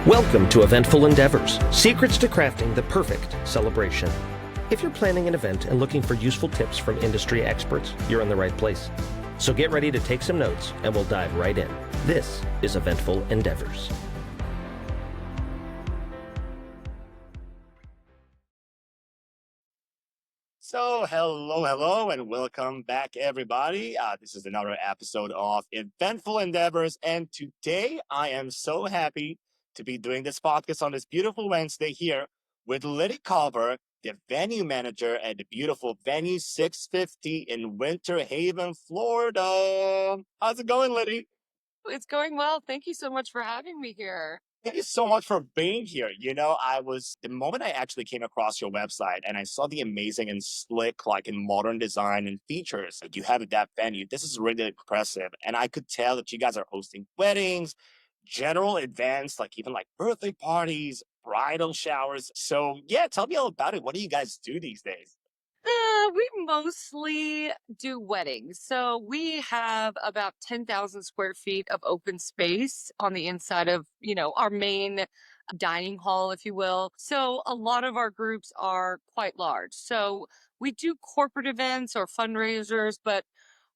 Welcome to Eventful Endeavors, secrets to crafting the perfect celebration. If you're planning an event and looking for useful tips from industry experts, you're in the right place. So get ready to take some notes and we'll dive right in. This is Eventful Endeavors. So, hello, and welcome back, everybody. This is another episode of Eventful Endeavors, and today I am so happy to be doing this podcast on this beautiful Wednesday here with Liddy Culver, the venue manager at the beautiful Venue 650 in Winter Haven, Florida. How's it going, Liddy? It's going well. Thank you so much for having me here. Thank you so much for being here. The moment I actually came across your website and I saw the amazing and slick, like in modern design and features that you have at that venue, this is really impressive. And I could tell that you guys are hosting weddings, general events, like even like birthday parties, bridal showers. So, yeah, tell me all about it. What do you guys do these days? We mostly do weddings. So we have about 10,000 square feet of open space on the inside of, our main dining hall, if you will. So a lot of our groups are quite large. So we do corporate events or fundraisers, but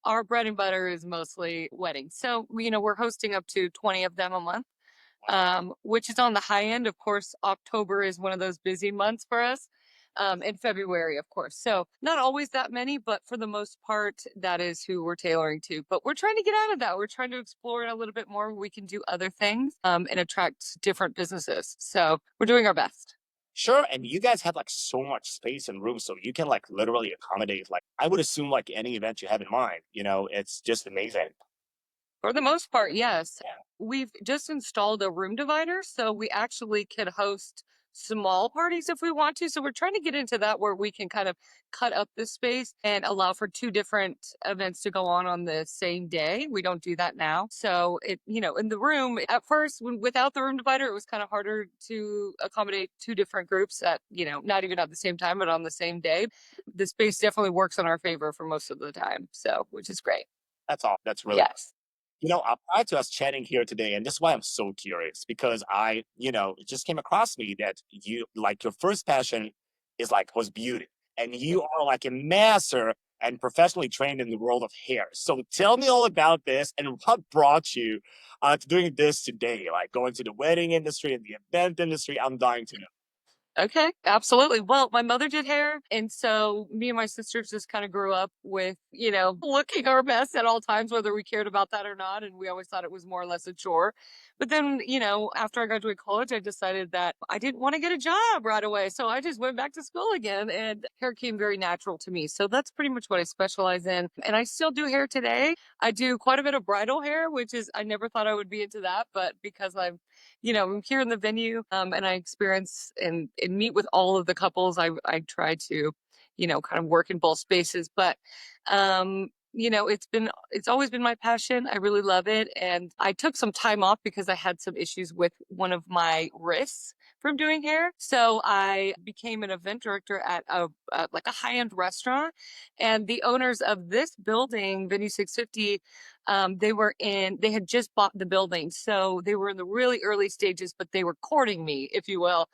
our bread and butter is mostly weddings. So, we're hosting up to 20 of them a month. Which is on the high end. Of course, October is one of those busy months for us. And February, of course. So not always that many, but for the most part, that is who we're tailoring to. But we're trying to get out of that. We're trying to explore it a little bit more. We can do other things and attract different businesses. So we're doing our best. Sure, and you guys have like so much space and room, so you can like literally accommodate like I would assume like any event you have in mind. It's just amazing. For the most part, yes. Yeah. We've just installed a room divider, so we actually can host small parties if we want to. So we're trying to get into that where we can kind of cut up the space and allow for two different events to go on the same day. We don't do that now. So in the room at first, without the room divider, it was kind of harder to accommodate two different groups at, not even at the same time, but on the same day. The space definitely works in our favor for most of the time. So, which is great. That's all. That's really Yes. prior to us chatting here today, and this is why I'm so curious because it just came across me that you like your first passion was beauty, and you are like a master and professionally trained in the world of hair. So tell me all about this and what brought you to doing this today, like going to the wedding industry and the event industry. I'm dying to know. Okay, absolutely. Well, my mother did hair, and so me and my sisters just kind of grew up with, looking our best at all times, whether we cared about that or not. And we always thought it was more or less a chore. But then, after I graduated college, I decided that I didn't want to get a job right away. So I just went back to school again, and hair came very natural to me. So that's pretty much what I specialize in. And I still do hair today. I do quite a bit of bridal hair, which is, I never thought I would be into that, but because I'm here in the venue, and I experience and meet with all of the couples. I try to, kind of work in both spaces, but it's always been my passion. I really love it. And I took some time off because I had some issues with one of my wrists from doing hair. So I became an event director at like a high-end restaurant. And the owners of this building, Venue 650, they had just bought the building. So they were in the really early stages, but they were courting me, if you will.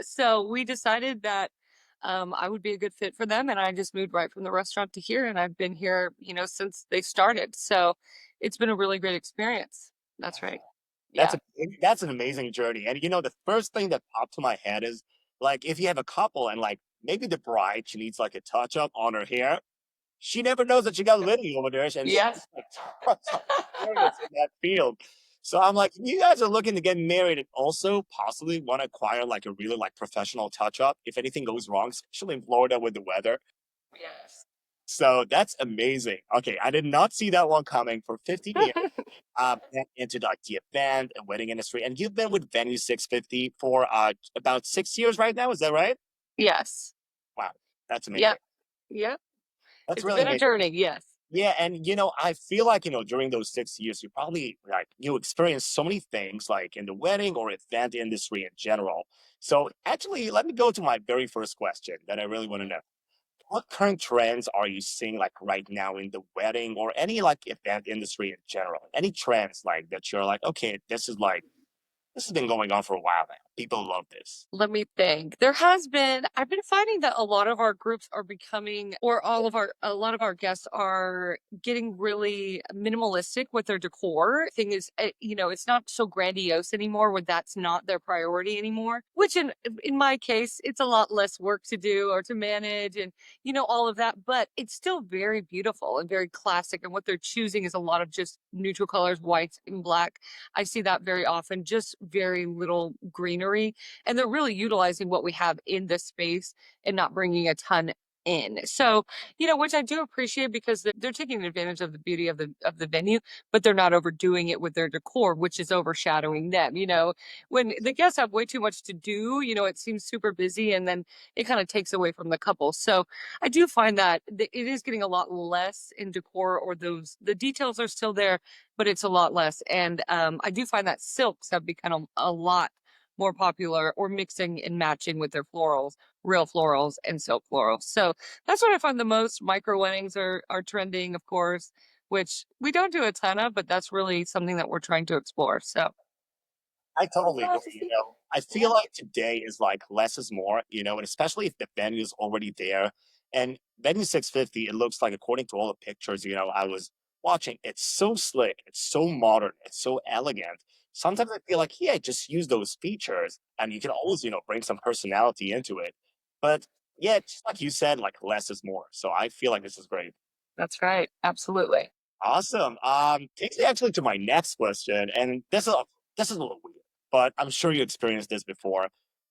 So we decided that I would be a good fit for them. And I just moved right from the restaurant to here. And I've been here, since they started. So it's been a really great experience. That's right. That's Yeah. a that's an amazing journey. And the first thing that popped to my head is like if you have a couple and like maybe the bride she needs like a touch up on her hair, she never knows that she got Liddy over there, and she's Yes. like tons of experience in that field. So I'm like, if you guys are looking to get married and also possibly want to acquire like a really like professional touch up if anything goes wrong, especially in Florida with the weather. Yes. So that's amazing. Okay, I did not see that one coming for 50 years. Into like the event and wedding industry, and you've been with Venue 650 for about 6 years right now. Is that right? Yes. Wow, that's amazing. Yep. Yep. That's It's really been a amazing. journey. Yes. Yeah, and I feel like during those 6 years, you probably like you experienced so many things like in the wedding or event industry in general. So actually, let me go to my very first question that I really want to know. What current trends are you seeing like right now in the wedding or any like event industry in general? Any trends like that you're like, okay, this is like This has been going on for a while now. People love this. Let me think. I've been finding that a lot of our groups are becoming, or a lot of our guests are getting really minimalistic with their decor. Thing is, it's not so grandiose anymore when that's not their priority anymore, which in my case, it's a lot less work to do or to manage and, all of that, but it's still very beautiful and very classic. And what they're choosing is a lot of just neutral colors, white and black. I see that very often, just very little greenery. And they're really utilizing what we have in this space and not bringing a ton in. So, which I do appreciate because they're taking advantage of the beauty of the venue, but they're not overdoing it with their decor, which is overshadowing them. When the guests have way too much to do, it seems super busy and then it kind of takes away from the couple. So I do find that it is getting a lot less in decor, or the details are still there, but it's a lot less. And I do find that silks have become a lot more popular, or mixing and matching with their florals, real florals and silk florals. So that's what I find the most. Micro weddings are trending, of course, which we don't do a ton of, but that's really something that we're trying to explore. So I totally agree. I feel like today is like less is more, and especially if the venue is already there. And venue 650, it looks like, according to all the pictures, I was watching, it's so slick, it's so modern, it's so elegant. Sometimes I feel like, yeah, just use those features and you can always, bring some personality into it. But yeah, just like you said, like less is more. So I feel like this is great. that's right. Absolutely. Awesome. Takes me actually to my next question, and this is a little weird, but I'm sure you experienced this before.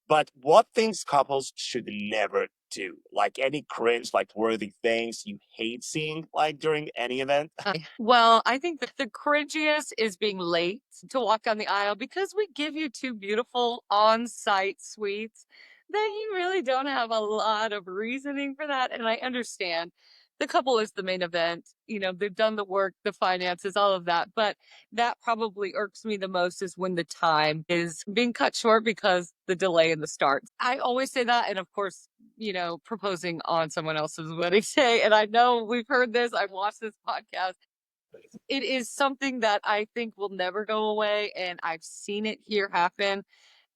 But what things couples should never do? Like any cringe, like worthy things you hate seeing, like during any event? Well, I think that the cringiest is being late to walk down the aisle because we give you two beautiful on-site suites that you really don't have a lot of reasoning for that. And I understand the couple is the main event. They've done the work, the finances, all of that. But that probably irks me the most is when the time is being cut short because the delay in the start. I always say that. And of course, proposing on someone else's wedding day. And I know we've heard this. I've watched this podcast. It is something that I think will never go away, and I've seen it here happen,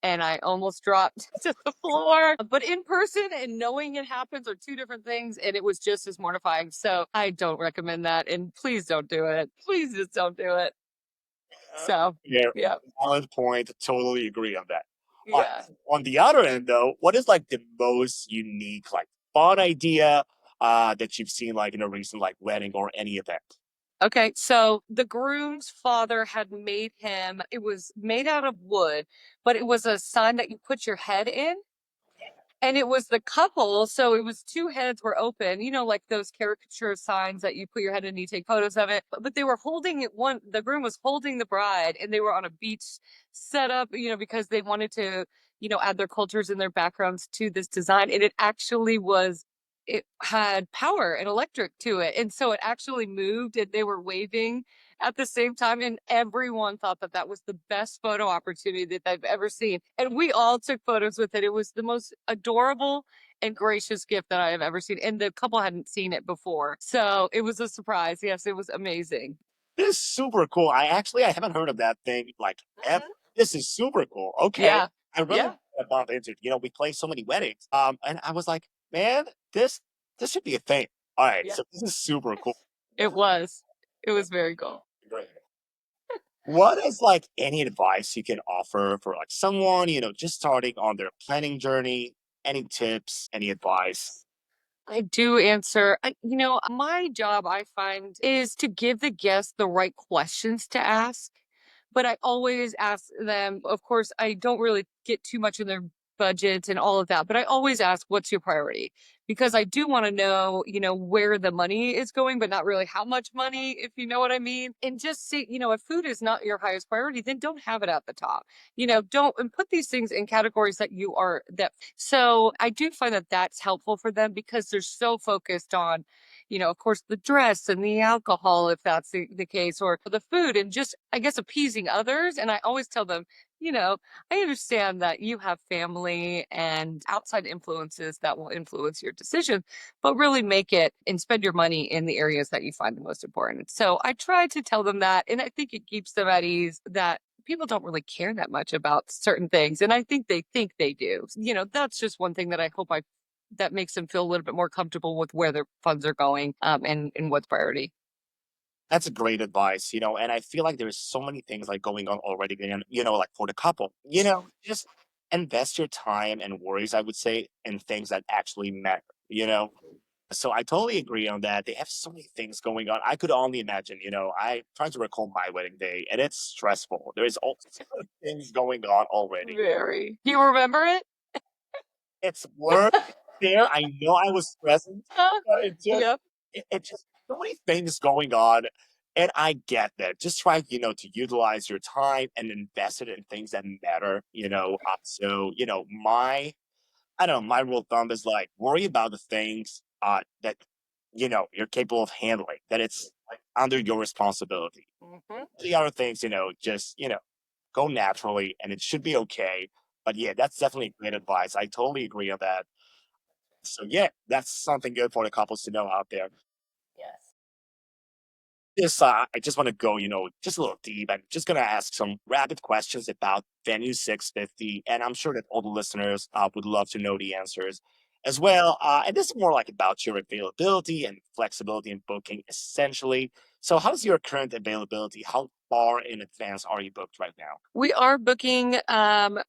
and I almost dropped to the floor. But in person and knowing it happens are two different things, and it was just as mortifying. So I don't recommend that, and please don't do it. Please just don't do it. So, Yeah, yeah, valid point. Totally agree on that. All right. yeah. On the other end, though, what is like the most unique, like fun idea that you've seen, like in a recent like wedding or any event? Okay, so the groom's father had made him, it was made out of wood, but it was a sign that you put your head in. And it was the couple, so it was two heads were open, like those caricature signs that you put your head in and you take photos of it. But they were holding it the groom was holding the bride and they were on a beach setup, because they wanted to, add their cultures and their backgrounds to this design. And it had power and electric to it. And so it actually moved and they were waving at the same time. And everyone thought that that was the best photo opportunity that they've ever seen. And we all took photos with it. It was the most adorable and gracious gift that I have ever seen. And the couple hadn't seen it before. So it was a surprise. Yes, it was amazing. This is super cool. I haven't heard of that thing like ever. This is super cool. Okay. Yeah. I really Yeah. want to bump into it. We play so many weddings. And I was like, man, this should be a thing. All right. Yeah. So this is super cool. It was. It was very cool. Great. What is like any advice you can offer for like someone, just starting on their planning journey? Any tips, any advice? I do answer. My job I find is to give the guests the right questions to ask. But I always ask them, of course, I don't really get too much in their budgets and all of that, but I always ask, what's your priority? Because I do want to know, where the money is going, but not really how much money, if you know what I mean. And just see, if food is not your highest priority, then don't have it at the top. Don't and put these things in categories that you are that. So I do find that that's helpful for them because they're so focused on, of course, the dress and the alcohol, if that's the case, or the food, and just, I guess, appeasing others. And I always tell them, I understand that you have family and outside influences that will influence your decision, but really make it and spend your money in the areas that you find the most important. So I try to tell them that, and I think it keeps them at ease that people don't really care that much about certain things, and I think they do. That's just one thing that I hope I that makes them feel a little bit more comfortable with where their funds are going, and what's priority. That's a great advice, and I feel like there's so many things like going on already, and like for the couple, just invest your time and worries, I would say, in things that actually matter. So I totally agree on that. They have so many things going on. I could only imagine, I trying to recall my wedding day and it's stressful. There's all so many things going on already. Very. You remember it? It's work there. I know I was present, but Yep. it just so many things going on. And I get that. Just try, to utilize your time and invest it in things that matter. So, I don't know, my rule of thumb is like worry about the things that you're capable of handling, that it's like under your responsibility. Hmm. The other things, just go naturally and it should be okay. But yeah, that's definitely great advice. I totally agree on that. So yeah, that's something good for the couples to know out there. Yes. I just want to go, just a little deep. I'm just gonna ask some rapid questions about Venue 650, and I'm sure that all the listeners would love to know the answers as well. And this is more like about your availability and flexibility in booking, essentially. So, how's your current availability? How far in advance are you booked right now? We are booking,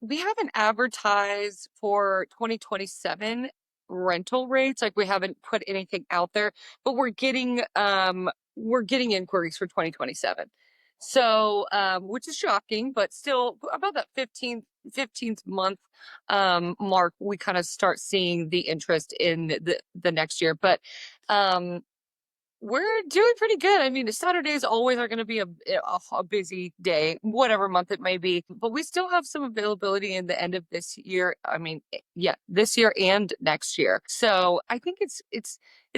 we haven't advertised for 2027 rental rates. Like we haven't put anything out there, but we're getting inquiries for 2027. So, which is shocking, but still about that 15th month mark, we kind of start seeing the interest in the next year. But um we're doing pretty good. I mean, the Saturdays always are going to be a busy day, whatever month it may be. But we still have some availability in the end of this year. I mean, yeah, this year and next year. So I think it's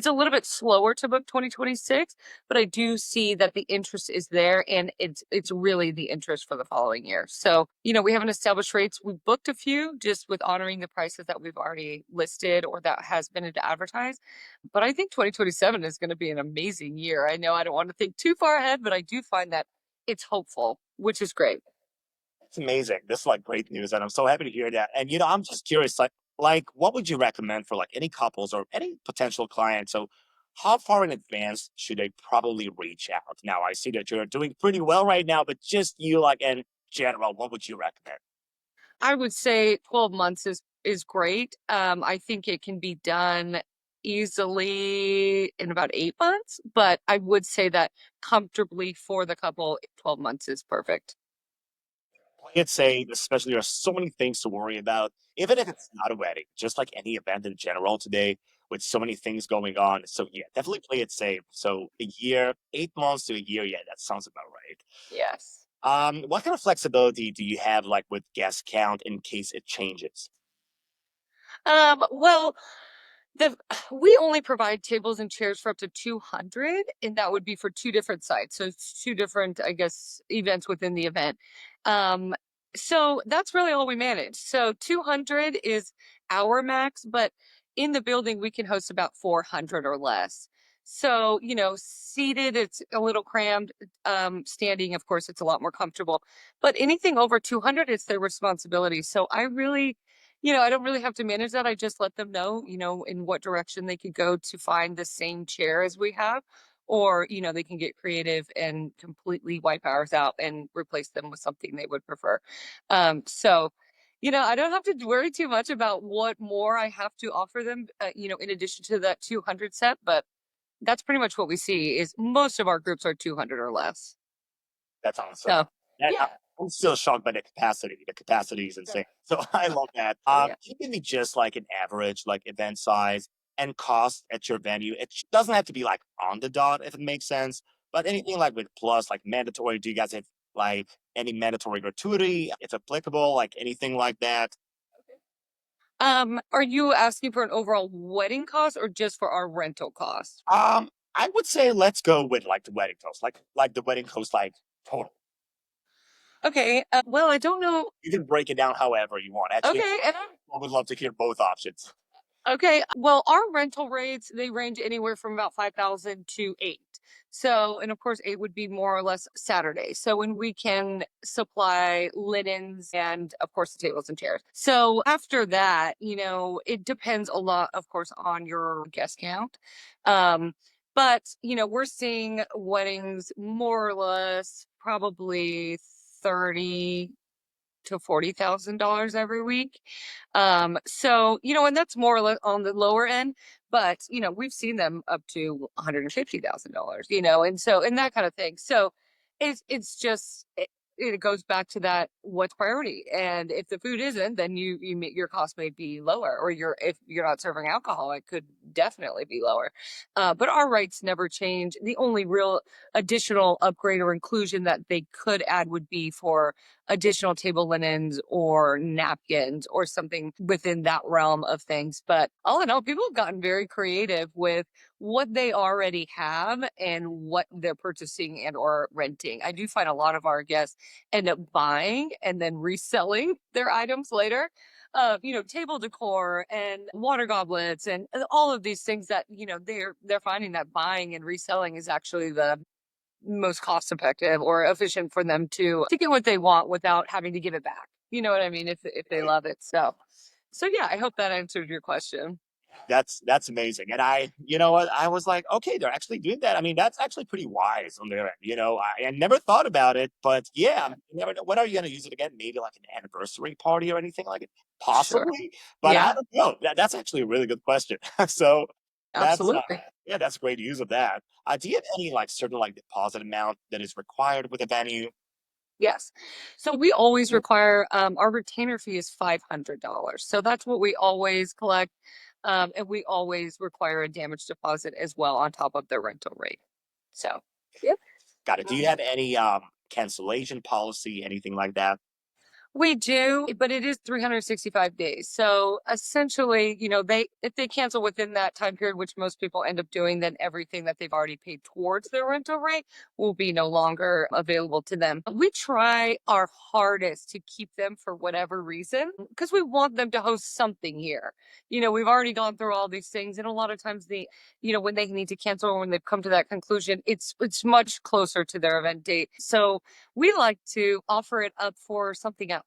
a little bit slower to book 2026, but I do see that the interest is there, and it's really the interest for the following year. So we haven't established rates. We booked a few just with honoring the prices that we've already listed or that has been advertised. But I think 2027 is going to be an amazing year. I know I don't want to think too far ahead, but I do find that it's hopeful, which is great. It's amazing. This is like great news, and I'm so happy to hear that. And I'm just curious, like what would you recommend for like any couples or any potential clients? So, how far in advance should they probably reach out? Now, I see that you're doing pretty well right now, but just you, like in general, what would you recommend? I would say 12 months is great. I think it can be done easily in about 8 months, but I would say that comfortably for the couple, 12 months is perfect. Play it safe, especially there's so many things to worry about, even if it's not a wedding, just like any event in general today, with so many things going on. So yeah, definitely play it safe. So a year, 8 months to a year, yeah, that sounds about right. Yes. What kind of flexibility do you have, like with guest count, in case it changes? Well, The we only provide tables and chairs for up to 200, and that would be for two different sites. So it's two different, I guess, events within the event. Um, so that's really all we manage. So 200 is our max, but in the building we can host about 400 or less. So, seated, it's a little crammed. Standing, of course, it's a lot more comfortable. But anything over 200, it's their responsibility. So I don't really have to manage that. I just let them know, in what direction they could go to find the same chair as we have. Or, they can get creative and completely wipe ours out and replace them with something they would prefer. So, I don't have to worry too much about what more I have to offer them, in addition to that 200 set. But that's pretty much what we see is most of our groups are 200 or less. That's awesome. So, That, yeah. I'm still shocked by the capacity. The capacity is insane. So I love that. Oh, yeah. Can you give me just like an average, like event size and cost at your venue? It doesn't have to be like on the dot if it makes sense, but anything like with plus, like mandatory. Do you guys have like any mandatory gratuity, if applicable, like anything like that? Are you asking for an overall wedding cost or just for our rental cost? I would say let's go with like the wedding cost, like the wedding cost, like total. Okay. Well, I don't know. You can break it down however you want. Actually, Okay, I would love to hear both options. okay. Well, our rental rates they range anywhere from about 5,000 to 8. So, and of course, it would be more or less Saturday. So, when we can supply linens and, of course, the tables and chairs. So, after that, it depends a lot, of course, on your guest count. Um, but, we're seeing weddings more or less probably 30 to $40,000 every week. So, and that's more or less on the lower end, but we've seen them up to $150,000, and that kind of thing. So it's just it goes back to that what's priority. And if the food isn't, then your cost may be lower, or if you're not serving alcohol, it could definitely be lower. But our rates never change. The only real additional upgrade or inclusion that they could add would be for additional table linens or napkins or something within that realm of things. But all in all, people have gotten very creative with what they already have and what they're purchasing and or renting. I do find a lot of our guests end up buying and then reselling their items later. Table decor and water goblets and all of these things that, they're finding that buying and reselling is actually the most cost effective or efficient for them to get what they want without having to give it back. You know what I mean? If they Right. love it. So yeah, I hope that answered your question. That's amazing. And you know what? I was like, okay, they're actually doing that. I mean, that's actually pretty wise on their end. I never thought about it, but yeah, you never know. When are you going to use it again? Maybe like an anniversary party or anything like it? Sure. Possibly, but I Yeah, don't know. That's actually a really good question. So that's absolutely. yeah, that's great use of that. Do you have any like certain like deposit amount that is required with a venue? Yes. So we always require our retainer fee is $500. So that's what we always collect. And we always require a damage deposit as well on top of the rental rate. So, yep. Got it. Do you have any cancellation policy, anything like that? We do, but it is 365 days. So essentially, if they cancel within that time period, which most people end up doing, then everything that they've already paid towards their rental rate will be no longer available to them. We try our hardest to keep them for whatever reason because we want them to host something here. We've already gone through all these things, and a lot of times when they need to cancel or when they've come to that conclusion, it's much closer to their event date. So we like to offer it up for something else,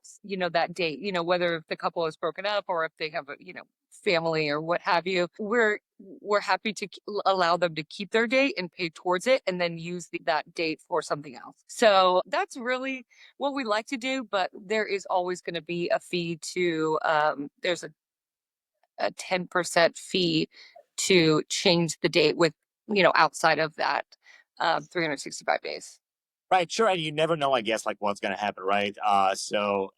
that date, whether if the couple is broken up or if they have a, family or what have you. We're happy to allow them to keep their date and pay towards it and then use that date for something else. So that's really what we like to do, but there is always going to be a fee there's a 10% fee to change the date with, outside of that 365 days. Right, sure, and you never know, I guess, like what's gonna happen, right? I feel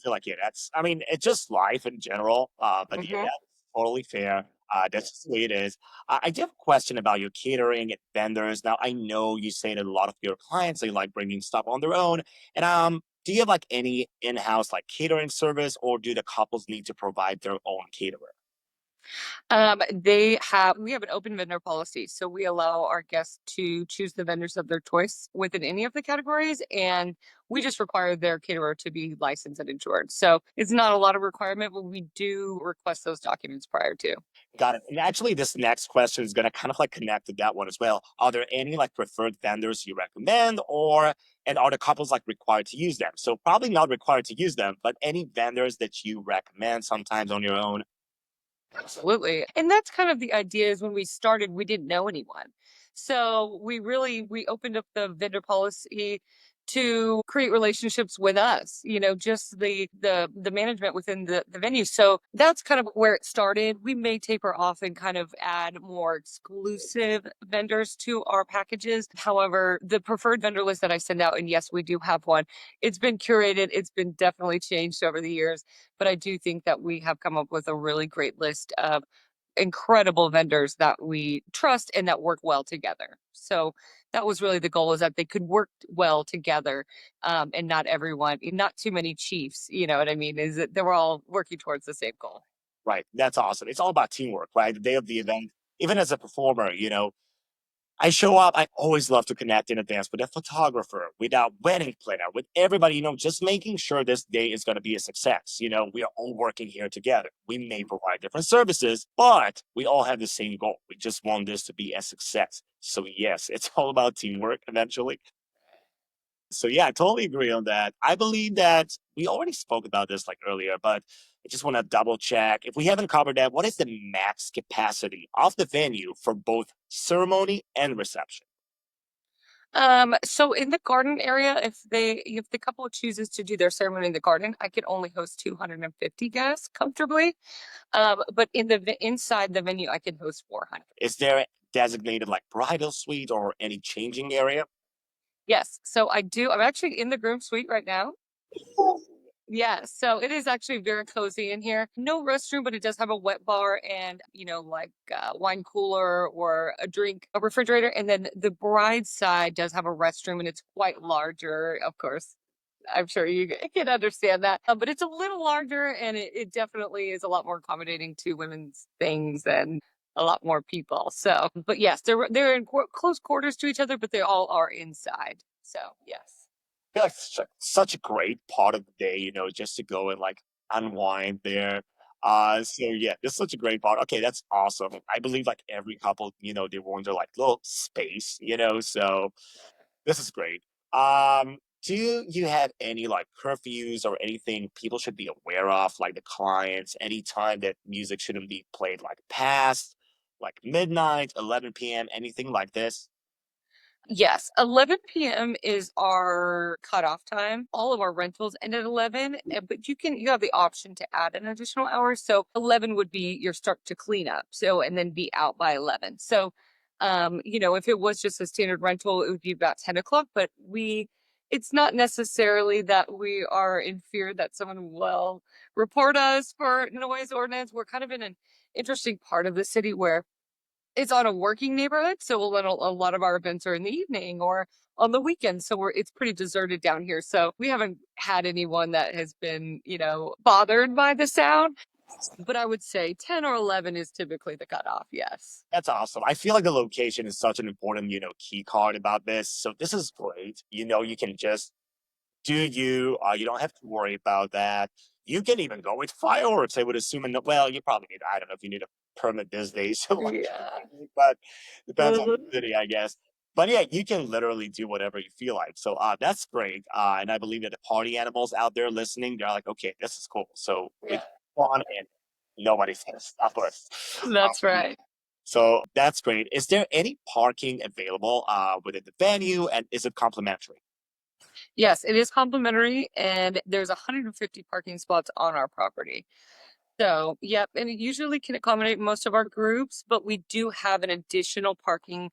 like yeah, I mean, it's just life in general. But yeah, Hmm. that's totally fair. That's just the way it is. I do have a question about your catering and vendors. Now, I know you say that a lot of your clients they like bringing stuff on their own, and do you have like any in-house like catering service, or do the couples need to provide their own caterer? We have an open vendor policy. So we allow our guests to choose the vendors of their choice within any of the categories. And we just require their caterer to be licensed and insured. So it's not a lot of requirement, but we do request those documents prior to. Got it. And actually, this next question is going to kind of like connect to that one as well. Are there any like preferred vendors you recommend, and are the couples like required to use them? So probably not required to use them, but any vendors that you recommend sometimes on your own. Absolutely. And that's kind of the idea is when we started, we didn't know anyone. So we opened up the vendor policy to create relationships with us, just the management within the venue. So that's kind of where it started. We may taper off and kind of add more exclusive vendors to our packages. However, the preferred vendor list that I send out, and yes, we do have one, it's been curated, it's been definitely changed over the years, but I do think that we have come up with a really great list of incredible vendors that we trust and that work well together. So that was really the goal is that they could work well together, and not too many chiefs, you know what I mean? Is that they were all working towards the same goal. Right. That's awesome. It's all about teamwork, right? The day of the event, even as a performer, I show up. I always love to connect in advance with a photographer, with our wedding planner, with everybody, just making sure this day is going to be a success. We are all working here together. We may provide different services, but we all have the same goal. We just want this to be a success. So, yes, it's all about teamwork eventually. So, yeah, I totally agree on that. I believe that we already spoke about this like earlier, but I just want to double check. If we haven't covered that, what is the max capacity of the venue for both ceremony and reception? So in the garden area, if the couple chooses to do their ceremony in the garden, I can only host 250 guests comfortably. But inside the venue, I can host 400. Is there a designated like bridal suite or any changing area? Yes, so I do. I'm actually in the groom suite right now. Yeah, so it is actually very cozy in here. No restroom, but it does have a wet bar and, like a wine cooler or a refrigerator. And then the bride's side does have a restroom and it's quite larger, of course. I'm sure you can understand that. But it's a little larger and it definitely is a lot more accommodating to women's things and a lot more people. So, but yes, they're in close quarters to each other, but they all are inside. So, yes. I feel like such a great part of the day, just to go and like unwind there. So yeah, this is such a great part. Okay, that's awesome. I believe like every couple, they want their like little space, so this is great. Do you have any like curfews or anything people should be aware of, like the clients, any time that music shouldn't be played like past, like midnight, 11 p.m., anything like this? Yes, 11 p.m. is our cutoff time. All of our rentals end at 11, but you have the option to add an additional hour. So 11 would be your start to clean up. So and then be out by 11. So if it was just a standard rental, it would be about 10 o'clock, but it's not necessarily that we are in fear that someone will report us for noise ordinance. We're kind of in an interesting part of the city where it's on a working neighborhood, so a lot of our events are in the evening or on the weekend. So it's pretty deserted down here. So we haven't had anyone that has been, bothered by the sound. But I would say 10 or 11 is typically the cutoff. Yes. That's awesome. I feel like the location is such an important, key card about this. So this is great. You can just do you. You don't have to worry about that. You can even go with fireworks, I would assume. And well, you probably need, I don't know if you need a permit these days, Yeah. but depends on the Mhm. city, I guess. But yeah, you can literally do whatever you feel like. So that's great. And I believe that the party animals out there listening, they're like, okay, this is cool. So we Yeah. fun and nobody's gonna stop us. That's Um, right. so that's great. Is there any parking available within the venue, and is it complimentary? Yes, it is complimentary, and there's 150 parking spots on our property. So, yep, and it usually can accommodate most of our groups, but we do have an additional parking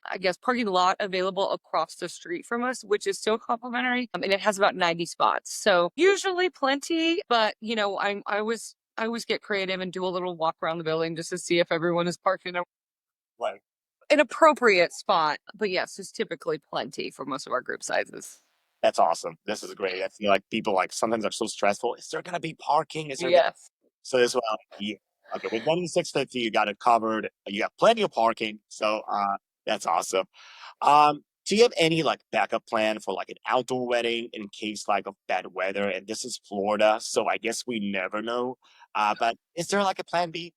lot available across the street from us, which is still complimentary, and it has about 90 spots. So usually plenty, but I always get creative and do a little walk around the building just to see if everyone is parked in Right. an appropriate spot. But yes, there's typically plenty for most of our group sizes. That's awesome. This is great. I feel like people like sometimes are so stressful. Is there gonna be parking? Is there gonna Yes. so as well? Yeah. Okay, with 1 650, you got it covered. You got plenty of parking. So that's awesome. Do you have any like backup plan for like an outdoor wedding in case like of bad weather? And this is Florida, so I guess we never know. But is there like a plan B?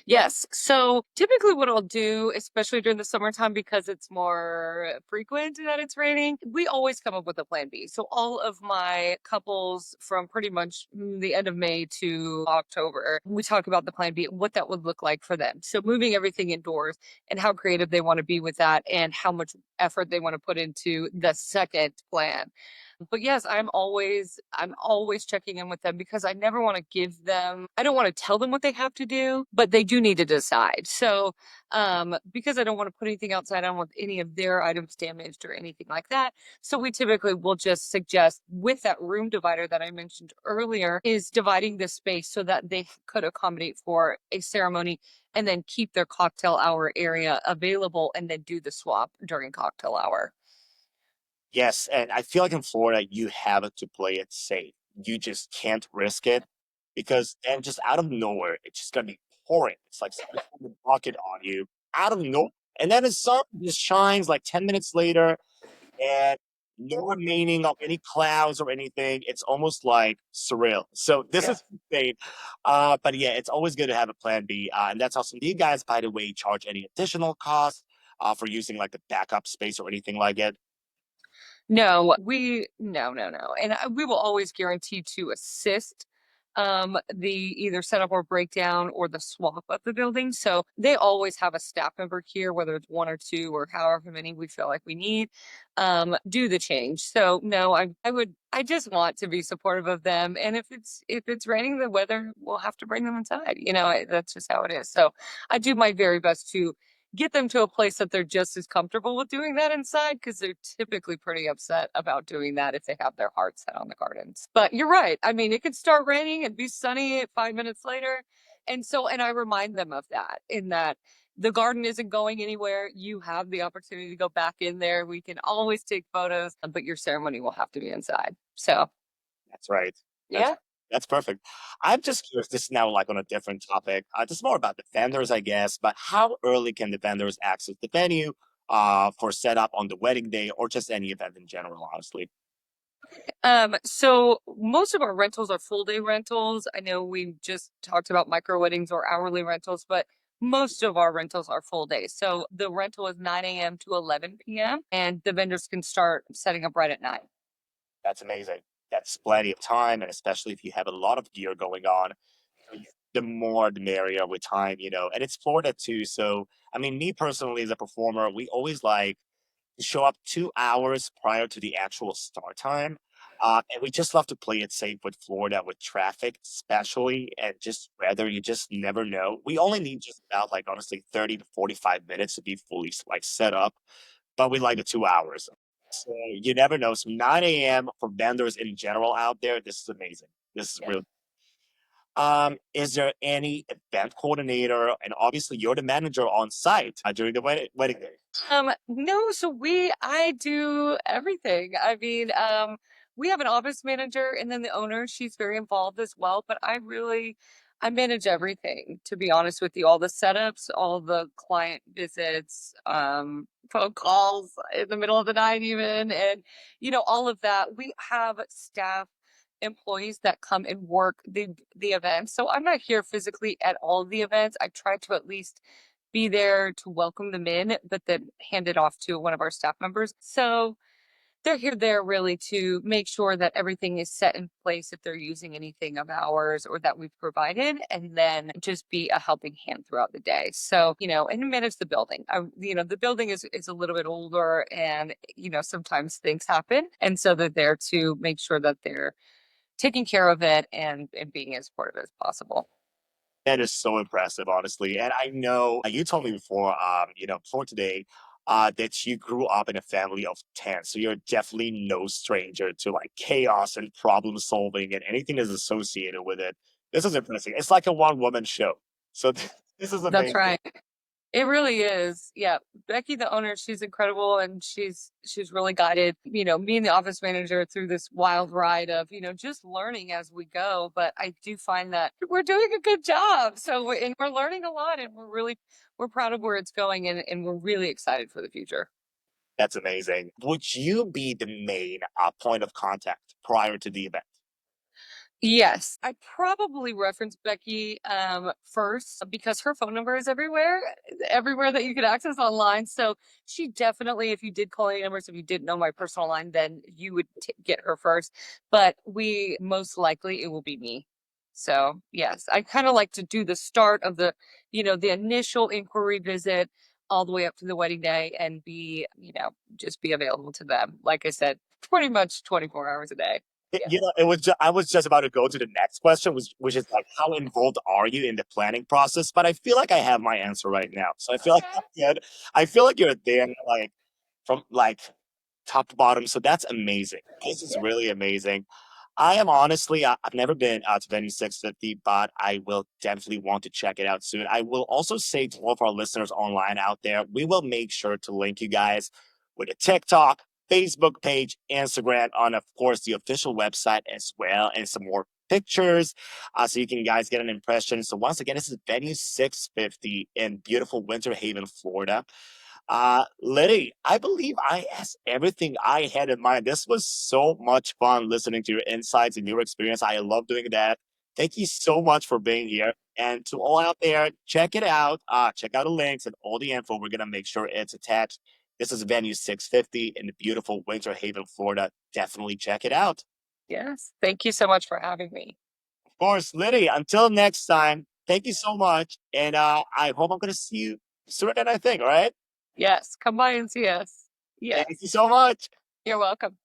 Yes. So typically, what I'll do, especially during the summertime, because it's more frequent that it's raining, we always come up with a plan B. So all of my couples from pretty much the end of May to October, we talk about the plan B, what that would look like for them. So moving everything indoors and how creative they want to be with that and how much effort they want to put into the second plan. But yes, I'm always checking in with them because I never want to I don't want to tell them what they have to do, but they do need to decide. So, because I don't want to put anything outside, I don't want any of their items damaged or anything like that. So we typically will just suggest with that room divider that I mentioned earlier is dividing the space so that they could accommodate for a ceremony and then keep their cocktail hour area available and then do the swap during cocktail hour. Yes, and I feel like in Florida, you have to play it safe. You just can't risk it because and just out of nowhere, it's just gonna be pouring. It's like somebody's putting a bucket on you out of nowhere. And then the sun just shines like 10 minutes later, and no remaining of any clouds or anything. It's almost like surreal. So this Yeah. is insane. But yeah, it's always good to have a plan B. And that's awesome. Do you guys, by the way, charge any additional costs for using like the backup space or anything like it? No. And we will always guarantee to assist the either setup or breakdown or the swap of the building. So they always have a staff member here, whether it's one or two or however many we feel like we need, do the change. So no, I just want to be supportive of them. And if it's raining, the weather will have to bring them inside. That's just how it is. So I do my very best to get them to a place that they're just as comfortable with doing that inside, because they're typically pretty upset about doing that if they have their heart set on the gardens. But you're right. I mean, it could start raining and be sunny 5 minutes later. And I remind them of that, in that the garden isn't going anywhere. You have the opportunity to go back in there. We can always take photos, but your ceremony will have to be inside. So, That's right. That's yeah. that's perfect. I'm just curious. This is now like on a different topic. Just more about the vendors, I guess. But how early can the vendors access the venue for setup on the wedding day or just any event in general? Honestly, So most of our rentals are full day rentals. I know we just talked about micro weddings or hourly rentals, but most of our rentals are full days. So the rental is 9 a.m. to 11 p.m. and the vendors can start setting up right at 9. that's amazing. That's plenty of time, and especially if you have a lot of gear going on, the more the merrier with time. And it's Florida too. So I mean, me personally as a performer, we always like show up 2 hours prior to the actual start time. And we just love to play it safe with Florida with traffic, especially, and just weather. You just never know. We only need just about like honestly 30 to 45 minutes to be fully like set up, but we like the 2 hours. So you never know. So 9 a.m. for vendors in general out there, this is amazing. This is Yeah. really is there any event coordinator, and obviously you're the manager on site during the wedding day? No, so I do everything. I mean, we have an office manager and then the owner, she's very involved as well, but I manage everything, to be honest with you, all the setups, all the client visits, phone calls in the middle of the night even, and all of that. We have staff employees that come and work the events. So I'm not here physically at all of the events. I try to at least be there to welcome them in, but then hand it off to one of our staff members. So they're here there really to make sure that everything is set in place if they're using anything of ours or that we've provided, and then just be a helping hand throughout the day. So, and manage the building. The building is a little bit older, and sometimes things happen. And so they're there to make sure that they're taking care of it and being as supportive as possible. That is so impressive, honestly. And I know you told me before, before today, that you grew up in a family of 10. So you're definitely no stranger to like chaos and problem solving and anything that's associated with it. This is impressive. It's like a one woman show. So this is That's amazing. right. It really is. Yeah. Becky, the owner, she's incredible, and she's really guided, me and the office manager through this wild ride of, just learning as we go. But I do find that we're doing a good job. And we're learning a lot, and we're proud of where it's going, and we're really excited for the future. That's amazing. Would you be the main point of contact prior to the event? Yes, I probably reference Becky first because her phone number is everywhere that you could access online. So she definitely, if you did call any numbers, if you didn't know my personal line, then you would get her first. But we most likely it will be me. So yes, I kind of like to do the start of the initial inquiry visit all the way up to the wedding day and just be available to them. Like I said, pretty much 24 hours a day. Yeah. It was I was just about to go to the next question, which is like, how involved are you in the planning process? But I feel like I have my answer right now, so I feel like I'm good. I feel like you're there, like from like top to bottom. So that's amazing. This is Yeah. really amazing. I am honestly, I've never been out to Venue 650, but I will definitely want to check it out soon. I will also say to all of our listeners online out there, we will make sure to link you guys with a TikTok, Facebook page, Instagram, on of course the official website as well, and some more pictures, so you can guys get an impression. So once again, this is Venue 650 in beautiful Winter Haven, Florida. Liddy, I believe I asked everything I had in mind. This was so much fun listening to your insights and your experience. I love doing that. Thank you so much for being here. And to all out there, check it out. Check out the links and all the info. We're going to make sure it's attached. This is venue 650 in the beautiful Winter Haven, Florida. Definitely check it out. Yes. Thank you so much for having me. Of course, Liddy, until next time, thank you so much. And I hope I'm going to see you sooner than I think, all right? Yes. Come by and see us. Thank Yes. you so much. You're welcome.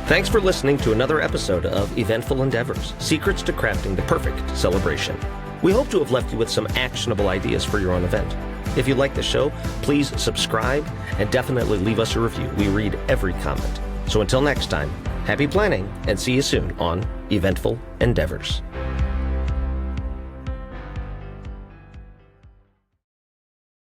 Thanks for listening to another episode of Eventful Endeavors, Secrets to Crafting the Perfect Celebration. We hope to have left you with some actionable ideas for your own event. If you like the show, please subscribe and definitely leave us a review. We read every comment. So until next time, happy planning and see you soon on Eventful Endeavors.